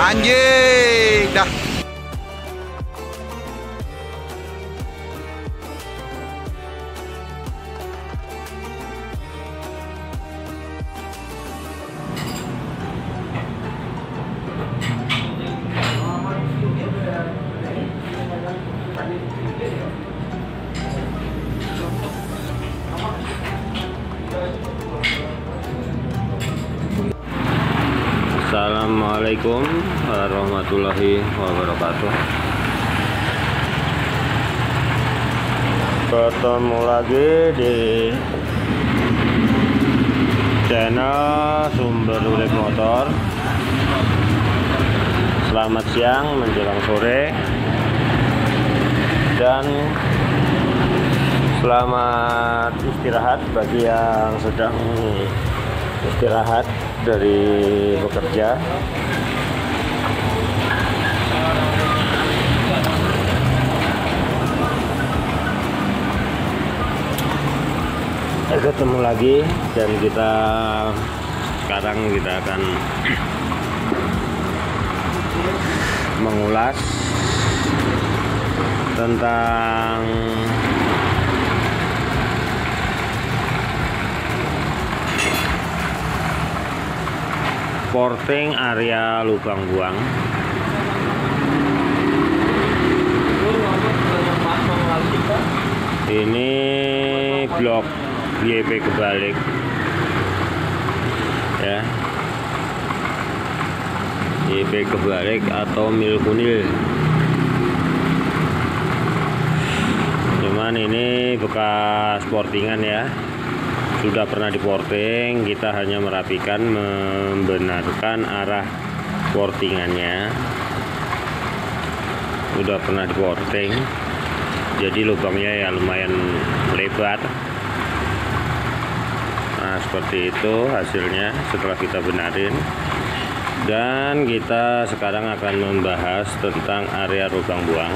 Anjing dah. Assalamualaikum warahmatullahi wabarakatuh. Ketemu lagi di channel Sumber Urip Motor. Selamat siang menjelang sore dan selamat istirahat bagi yang sedang istirahat dari bekerja. Ketemu lagi dan sekarang kita akan mengulas tentang porting area lubang buang. Ini blok YP kebalik ya, YP kebalik atau mil kunil. Cuman ini bekas portingan ya, sudah pernah diporting. Kita hanya merapikan, membenarkan arah portingannya. Sudah pernah diporting, jadi lubangnya ya lumayan lebar. Nah seperti itu hasilnya setelah kita benarin. Dan kita sekarang akan membahas tentang area lubang buang.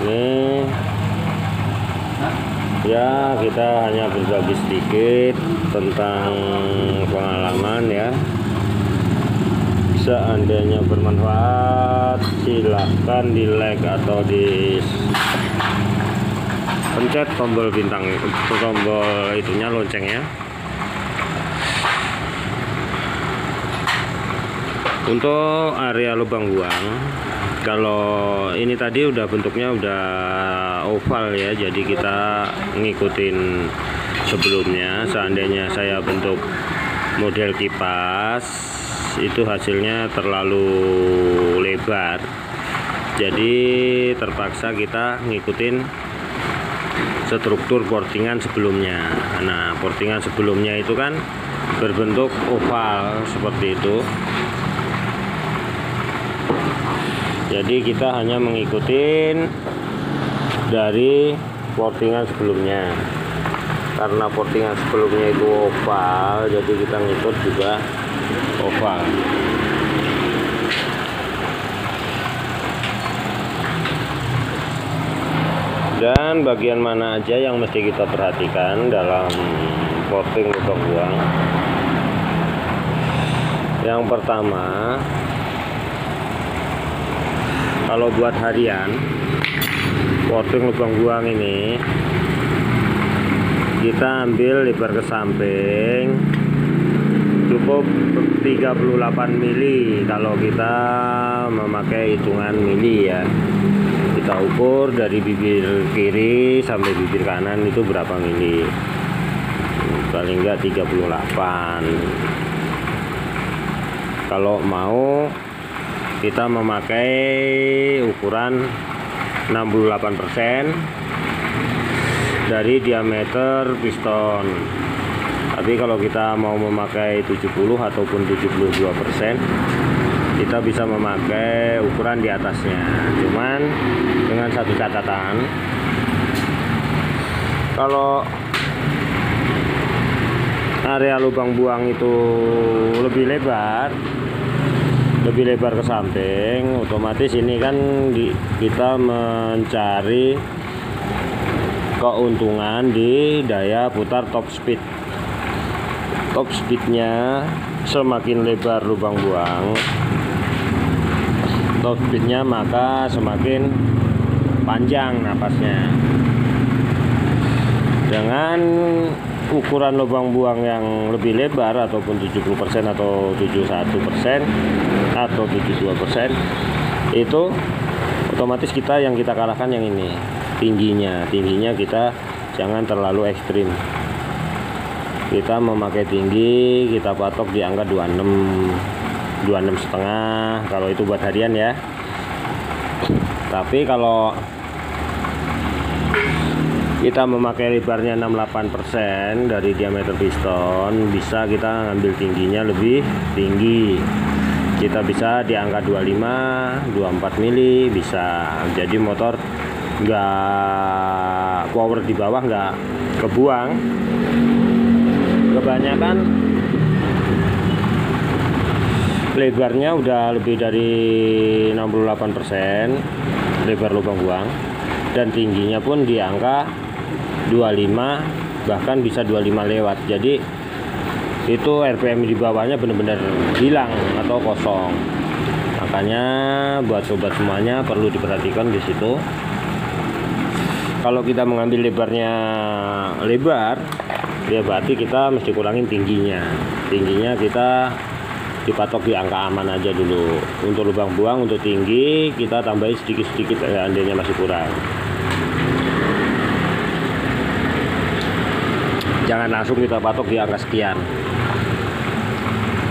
Ini ya, kita hanya berbagi sedikit tentang pengalaman ya. Seandainya bermanfaat, silahkan di like atau di pencet tombol bintang, tombol itunya, loncengnya. Untuk area lubang buang, kalau ini tadi udah bentuknya udah oval ya, jadi kita ngikutin sebelumnya. Seandainya saya bentuk model kipas, itu hasilnya terlalu lebar, jadi terpaksa kita ngikutin struktur portingan sebelumnya. Nah portingan sebelumnya itu kan berbentuk oval seperti itu, jadi kita hanya mengikuti dari portingan sebelumnya. Karena portingan sebelumnya itu oval, jadi kita ngikut juga oval. Dan bagian mana aja yang mesti kita perhatikan dalam porting lubang buang? Yang pertama, kalau buat harian porting lubang buang ini, kita ambil lebar ke samping cukup 38 mili kalau kita memakai hitungan mili ya. Kita ukur dari bibir kiri sampai bibir kanan itu berapa mili, paling enggak 38. Kalau mau kita memakai ukuran 68% dari diameter piston. Tapi kalau kita mau memakai 70 ataupun 72%, kita bisa memakai ukuran di atasnya. Cuman dengan satu catatan, kalau area lubang buang itu lebih lebar ke samping, otomatis ini kan kita mencari keuntungan di daya putar top speed. Top speednya semakin lebar lubang buang, top speednya maka semakin panjang napasnya. Dengan ukuran lubang buang yang lebih lebar ataupun 70% atau 71% atau 72%, itu otomatis yang kita kalahkan yang ini, tingginya kita jangan terlalu ekstrim. Kita memakai tinggi, kita patok di angka 26 setengah kalau itu buat harian ya. Tapi kalau kita memakai lebarnya 68% dari diameter piston, bisa kita ngambil tingginya lebih tinggi. Kita bisa di angka 25, 24 mili bisa. Jadi motor nggak power di bawah nggak kebuang. Kebanyakan lebarnya udah lebih dari 68% lebar lubang buang, dan tingginya pun di angka 25, bahkan bisa 25 lewat. Jadi itu RPM di bawahnya benar-benar hilang atau kosong. Makanya buat sobat semuanya perlu diperhatikan di situ. Kalau kita mengambil lebarnya lebar, ya berarti kita mesti kurangin tingginya. Tingginya kita dipatok di angka aman aja dulu. Untuk lubang buang, untuk tinggi kita tambahin sedikit-sedikit ya, andainya masih kurang. Jangan langsung kita patok di angka sekian,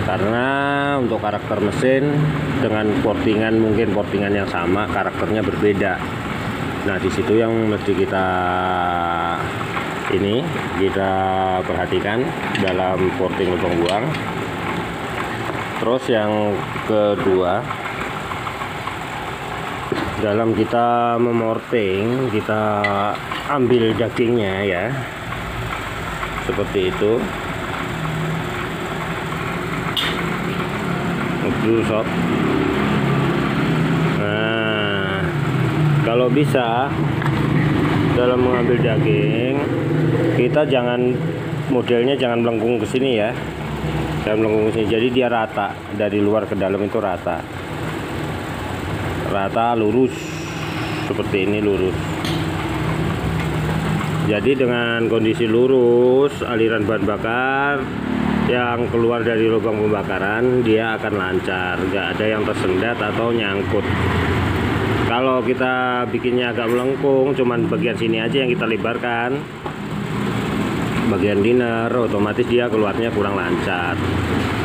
karena untuk karakter mesin dengan portingan, mungkin portingan yang sama karakternya berbeda. Nah di situ yang mesti kita perhatikan dalam porting lubang buang. Terus yang kedua, dalam kita memorting, kita ambil dagingnya ya, seperti itu. Sob. Nah, kalau bisa dalam mengambil daging, kita modelnya jangan melengkung ke sini ya. Jangan melengkung ke sini. Jadi dia rata dari luar ke dalam, itu rata lurus seperti ini, lurus. Jadi dengan kondisi lurus, aliran bahan bakar yang keluar dari lubang pembakaran dia akan lancar, nggak ada yang tersendat atau nyangkut. Kalau kita bikinnya agak melengkung, cuman bagian sini aja yang kita lebarkan, bagian liner, otomatis dia keluarnya kurang lancar.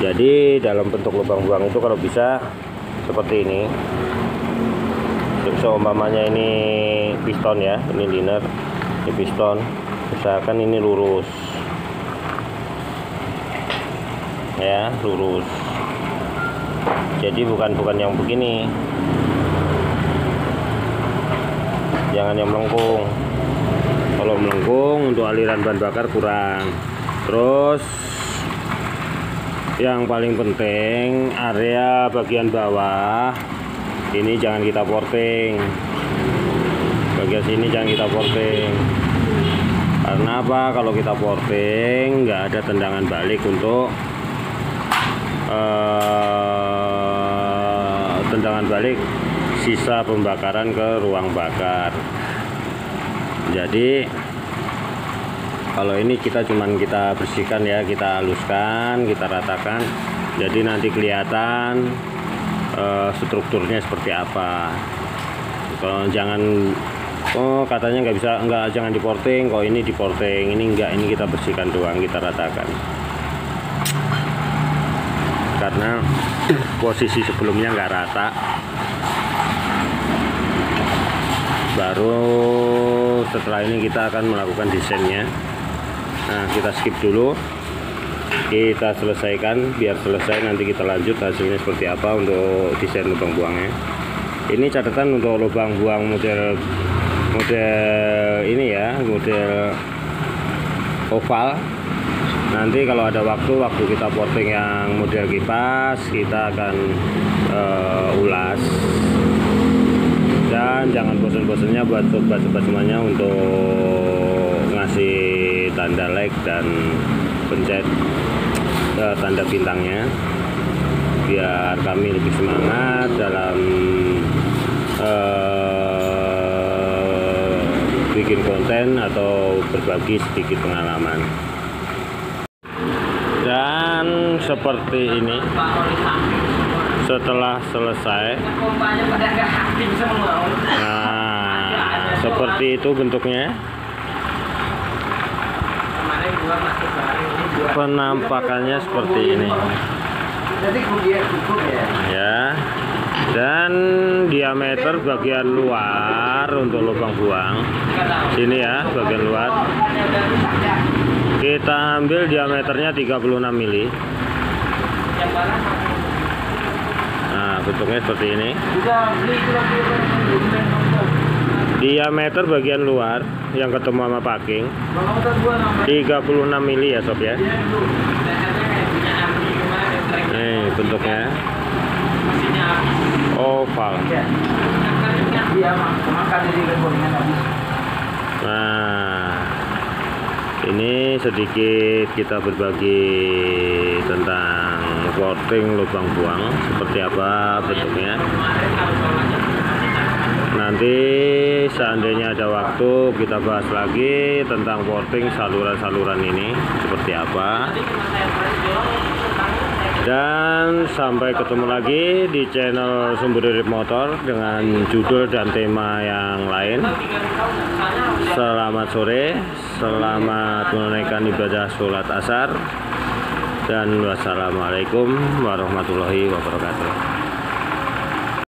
Jadi dalam bentuk lubang buang itu kalau bisa seperti ini. Seumpamanya ini piston ya, ini liner, ini piston, usahakan ini lurus ya, lurus. Jadi bukan yang begini, jangan yang melengkung. Kalau melengkung untuk aliran bahan bakar kurang. Terus yang paling penting, area bagian bawah ini jangan kita porting, bagian sini jangan kita porting. Karena apa? Kalau kita porting nggak ada tendangan balik untuk tendangan balik sisa pembakaran ke ruang bakar. Jadi kalau ini kita bersihkan ya, kita haluskan, kita ratakan. Jadi nanti kelihatan strukturnya seperti apa. Kalau jangan katanya nggak bisa, jangan diporting, kok ini diporting, ini enggak, ini kita bersihkan doang, kita ratakan. Karena posisi sebelumnya nggak rata, baru setelah ini kita akan melakukan desainnya. Nah kita skip dulu, kita selesaikan, biar selesai nanti kita lanjut hasilnya seperti apa untuk desain lubang buangnya. Ini catatan untuk lubang buang model ini ya, model oval. Nanti kalau ada waktu kita porting yang model kipas, kita akan ulas. Dan jangan bosan-bosannya buat sobat-sobat semuanya untuk kasih tanda like dan pencet tanda bintangnya biar kami lebih semangat dalam bikin konten atau berbagi sedikit pengalaman. Dan seperti ini setelah selesai, nah seperti itu bentuknya, penampakannya seperti ini ya. Dan diameter bagian luar untuk lubang buang sini ya, bagian luar kita ambil diameternya 36 mili. Nah bentuknya seperti ini, diameter bagian luar yang ketemu sama packing 36 mili ya sob ya. Nih bentuknya oval. Nah ini sedikit kita berbagi tentang porting lubang buang seperti apa bentuknya. Nanti seandainya ada waktu kita bahas lagi tentang porting saluran-saluran ini seperti apa. Dan sampai ketemu lagi di channel Sumber Irit Motor dengan judul dan tema yang lain. Selamat sore, selamat menunaikan ibadah sholat asar, dan wassalamualaikum warahmatullahi wabarakatuh.